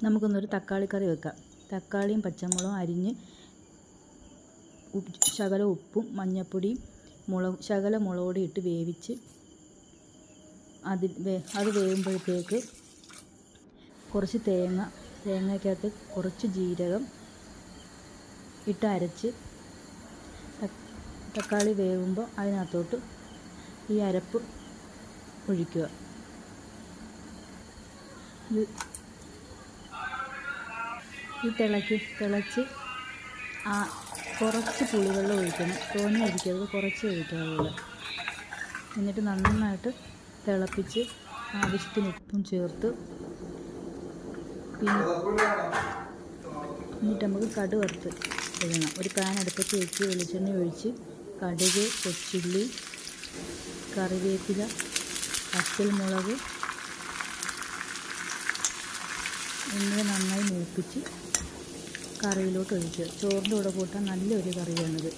നമുക്കൊന്നൊരു തക്കാളിക്കറി വെക്കാം. തക്കാളിയും പച്ചമുളകും അരിഞ്ഞ് ശകലം ഉപ്പും മഞ്ഞൾപ്പൊടിയും ശകലം മുളക് പൊടി ഇട്ട് വേവിച്ച് അത് വേകുമ്പോഴത്തേക്ക് കുറച്ച് തേങ്ങയ്ക്കകത്ത് കുറച്ച് ജീരകം ഇട്ട് അരച്ച് തക്കാളി വേകുമ്പോൾ അതിനകത്തോട്ട് ഈ അരപ്പ് ഒഴിക്കുക. ഈ തിളച്ച് കുറച്ച് പുളിവെള്ളം ഒഴിക്കണം. തോനെ ഒഴിക്കരുത്, കുറച്ച് ഒഴിക്കാവുള്ളൂ. എന്നിട്ട് നന്നായിട്ട് തിളപ്പിച്ച് ആവശ്യത്തിന് ഉപ്പും ചേർത്ത് എന്നിട്ട് നമുക്ക് കടുക് വറുത്ത് ഇടണം. ഒരു പാൻ അടുപ്പത്ത് വെച്ച് വെളിച്ചെണ്ണ ഒഴിച്ച് കടുക്, കൊച്ചുള്ളി, കറിവേപ്പില, പച്ചമുളക് എന്നിവ നന്നായി മൂപ്പിച്ച് കറിയിലോട്ട് ഒഴിക്കുക. ചോറിൻ്റെ കൂടെ കൂട്ടാൻ നല്ലൊരു കറിയാണിത്.